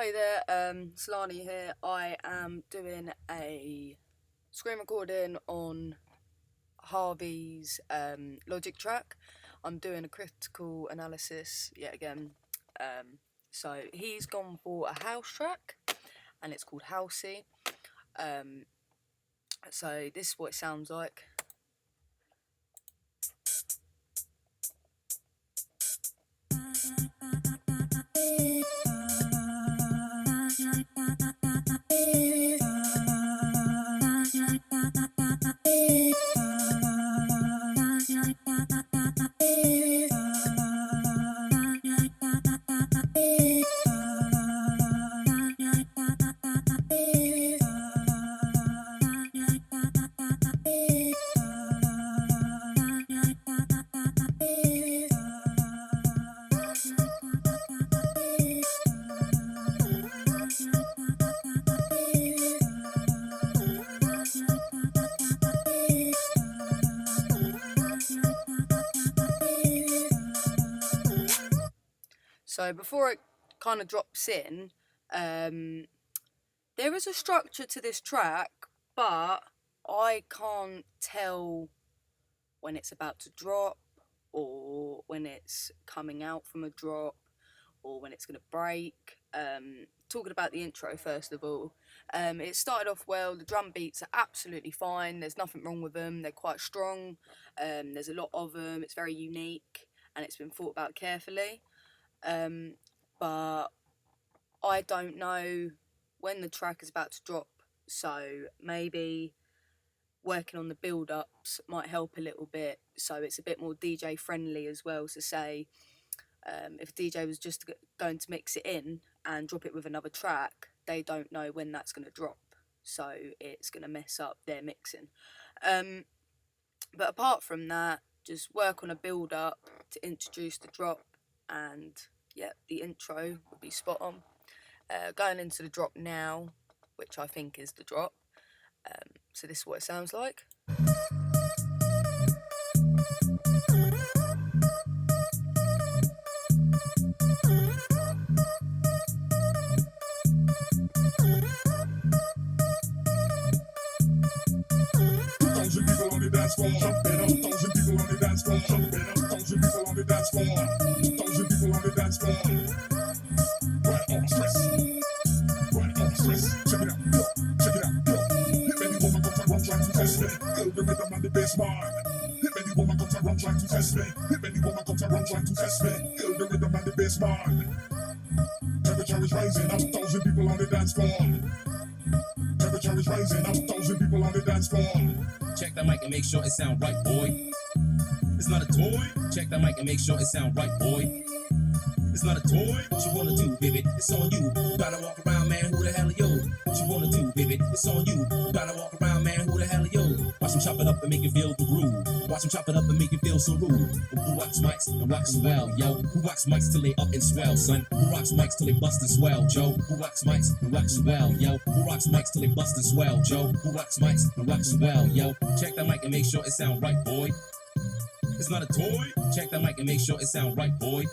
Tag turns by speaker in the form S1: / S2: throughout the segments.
S1: Hi there, Solani here. I am doing a screen recording on Harvey's Logic track. I'm doing a critical analysis yet again. So he's gone for a house track and it's called Housey. So this is what it sounds like. So before it kind of drops in, there is a structure to this track, but I can't tell when it's about to drop or when it's coming out from a drop or when it's going to break. Talking about the intro first of all, it started off well. The drum beats are absolutely fine. There's nothing wrong with them. They're quite strong. There's a lot of them. It's very unique and it's been thought about carefully. But I don't know when the track is about to drop, so maybe working on the build-ups might help a little bit, so it's a bit more DJ friendly as well. To say, if a DJ was just going to mix it in and drop it with another track, they don't know when that's going to drop, so it's going to mess up their mixing. But apart from that, just work on a build-up to introduce the drop, and yeah, the intro would be spot on. Going into the drop now, which I think is the drop. So this is what it sounds like.
S2: People on the dance floor, jumping up. 1,000 people on the dance floor, jumping up. 1,000 people on the dance floor, 1,000 people on the dance floor. Right on stress, right on stress. Check it out, yo, check it out, yo. Hit any woman comes around trying to test me. Build the rhythm and the bass line. Hit any woman comes around trying to test me. Hit any woman comes around trying to test me. Build the rhythm and the bass line. Temperature is rising up. 1,000 people on the dance floor. Temperature is rising up. 1,000 people on the dance floor.
S3: Check that mic and make sure it sound right, boy. It's not a toy. Check that mic and make sure it sound right, boy. It's not a toy. What you wanna do, baby? It's on you. Gotta walk around, man. Who the hell are you? What you wanna do, baby? It's on you. Gotta walk around, man. Who the hell are you? Watch them chop it up and make you feel the groove. Watch them chop it up and make you feel so rude. Who rocks mics and rocks well, yo? Who rocks mics till they up and swell, son? Who rocks mics till they bust and swell, Joe? Who rocks mics and rocks well, yo? Who rocks mics till they bust and swell, Joe? Who rocks mics and rocks well, yo? Check that mic and make sure it sound right, boy. It's not a toy. Check that mic and make sure it sound right, boy.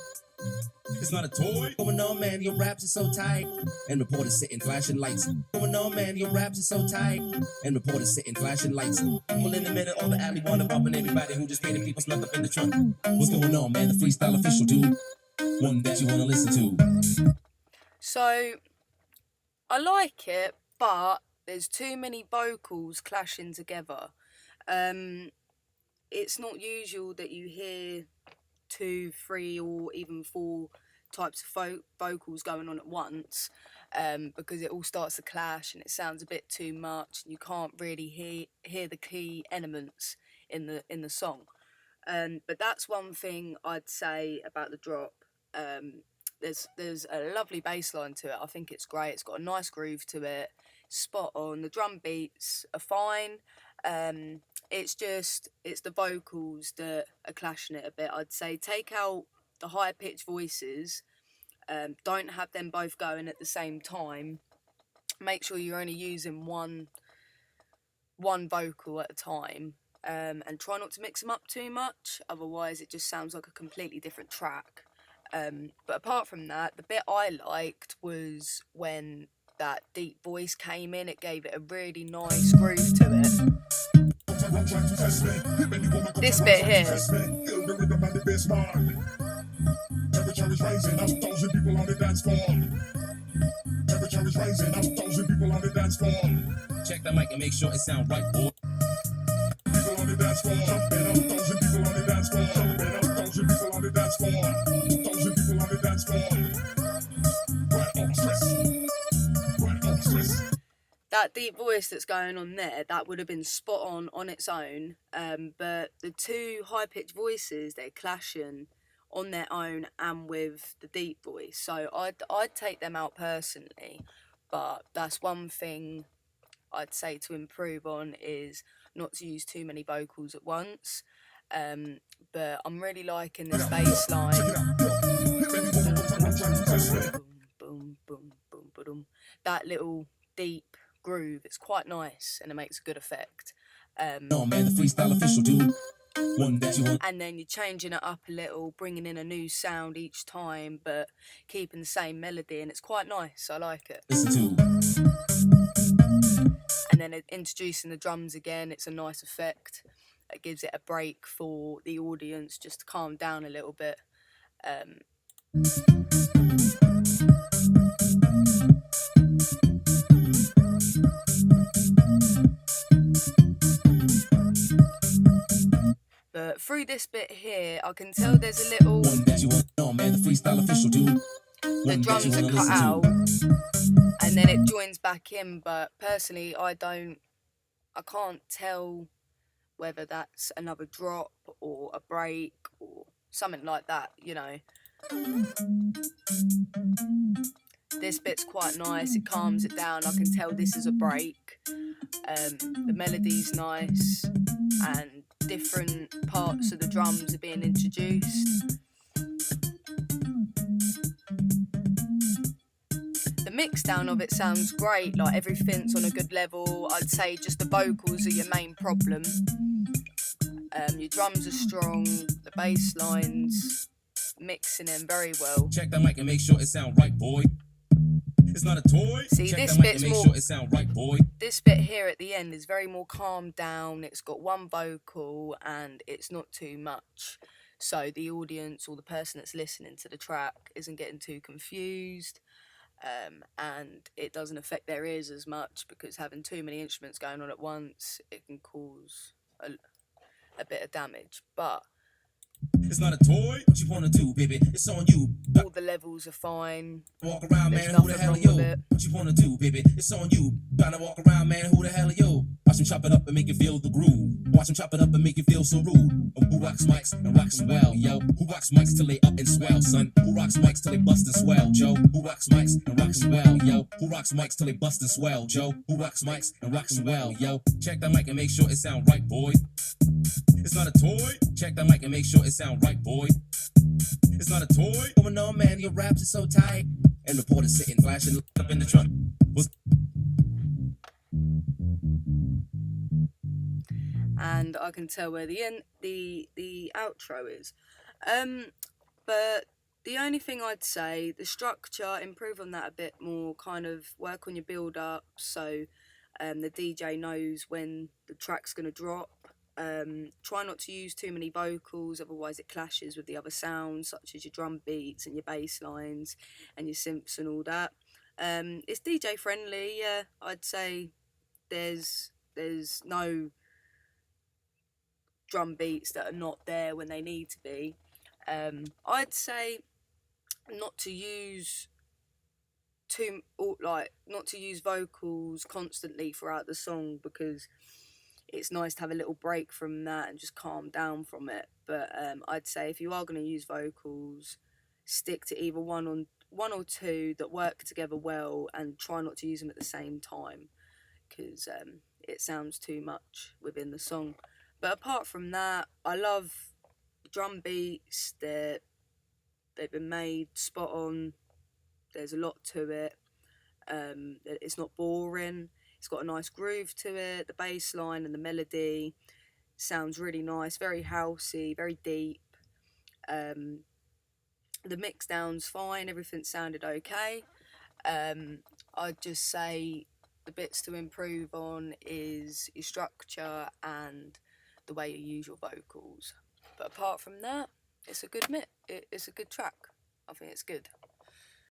S3: It's not a toy. Going on, man, your raps are so tight. And reporters sitting flashing lights. Going on, man, your raps are so tight. And reporters sitting flashing lights. Well, in the middle of the alley, wanna bumping everybody who just paid the people snuck up in the trunk. What's going on, man? The freestyle official, dude. One that you wanna listen to.
S1: So I like it, but there's too many vocals clashing together. It's not usual that you hear 2, 3 or even 4 types of vocals going on at once, because it all starts to clash and it sounds a bit too much and you can't really hear the key elements in the song. But that's one thing I'd say about the drop. There's a lovely bass line to it. I think it's great. It's got a nice groove to it, spot on. The drum beats are fine. It's the vocals that are clashing it a bit. I'd say take out the higher pitched voices. Don't have them both going at the same time. Make sure you're only using one vocal at a time, and try not to mix them up too much. Otherwise, it just sounds like a completely different track. But apart from that, the bit I liked was when that deep voice came in. It gave it a really nice groove to it. This bit here.
S2: Temperature is rising, 1,000 people on the dance floor. Temperature is rising, 1,000 people on the dance floor.
S3: Check the mic and make sure it sound right, boy.
S2: People on the dance floor, jumping up, 1,000 people on the dance floor, jumping up, 1,000 people on the dance floor, 1,000 people on the dance floor. Right on stress, right on stress.
S1: That deep voice that's going on there, that would have been spot on its own. But the two high-pitched voices, they're clashing on their own and with the deep voice. So I'd take them out personally. But that's one thing I'd say to improve on, is not to use too many vocals at once. But I'm really liking this bass line. Boom, boom, boom, boom, boom. That little deep groove, it's quite nice and it makes a good effect.
S3: No man, the freestyle official dude. One that you want.
S1: And then you're changing it up a little, bringing in a new sound each time, but keeping the same melody, and it's quite nice. I like it.
S3: Listen to.
S1: And then introducing the drums again, it's a nice effect. It gives it a break for the audience just to calm down a little bit. But through this bit here, I can tell there's a little...
S3: One that you want. No man, the freestyle official dude.
S1: The drums are cut out, and then it joins back in. But personally, I can't tell whether that's another drop or a break or something like that, you know. This bit's quite nice, it calms it down. I can tell this is a break. The melody's nice, and different parts of the drums are being introduced. The mix down of it sounds great, like everything's on a good level. I'd say just the vocals are your main problem. Your drums are strong, the bass lines mixing in very well.
S3: Check the mic and make sure it sound right, boy. It's not a toy.
S1: See,
S3: check
S1: this
S3: the mic
S1: bit's
S3: and make
S1: more...
S3: sure it sound right, boy.
S1: This bit here at the end is very more calmed down. It's got one vocal and it's not too much. So the audience or the person that's listening to the track isn't getting too confused. And it doesn't affect their ears as much, because having too many instruments going on at once, it can cause a bit of damage. But
S3: it's not a toy. What you wanna do, baby? It's on you.
S1: all the levels are fine.
S3: Walk around,
S1: There's
S3: man. Who the
S1: nothing
S3: hell are
S1: wrong
S3: you?
S1: with it.
S3: What you wanna do, baby? It's on you. Gotta walk around, man. Who the hell are you? Watch him chop it up and make you feel the groove. Watch him chop it up and make you feel so rude. Who rocks mics and rocks well, yo? Who rocks mics till they up and swell, son? Who rocks mics till they bust and swell, Joe? Who rocks mics and rocks well, yo? Who rocks mics till they bust and swell, Joe? Who rocks mics and rocks well, yo? Check the mic and make sure it sound right, boy. It's not a toy. Check the mic and make sure it sound right, boy. It's not a toy. Going on, man, your raps are so tight. And reporters sitting flashing up in the trunk.
S1: And I can tell where the outro is. But the only thing I'd say, the structure, improve on that a bit more, kind of work on your build up so the DJ knows when the track's going to drop. Try not to use too many vocals, otherwise it clashes with the other sounds, such as your drum beats and your bass lines and your synths and all that. It's DJ friendly, yeah. I'd say there's no drum beats that are not there when they need to be. I'd say not to use vocals constantly throughout the song, because it's nice to have a little break from that and just calm down from it. But I'd say if you are going to use vocals, stick to either one or two that work together well, and try not to use them at the same time, because it sounds too much within the song. But apart from that, I love drum beats. They've been made spot on. There's a lot to it. It's not boring. It's got a nice groove to it. The bass line and the melody sounds really nice, very housey, very deep. The mix down's fine, everything sounded okay. I'd just say the bits to improve on is your structure and the way you use your vocals. But apart from that, it's a good it's a good track. I think it's good.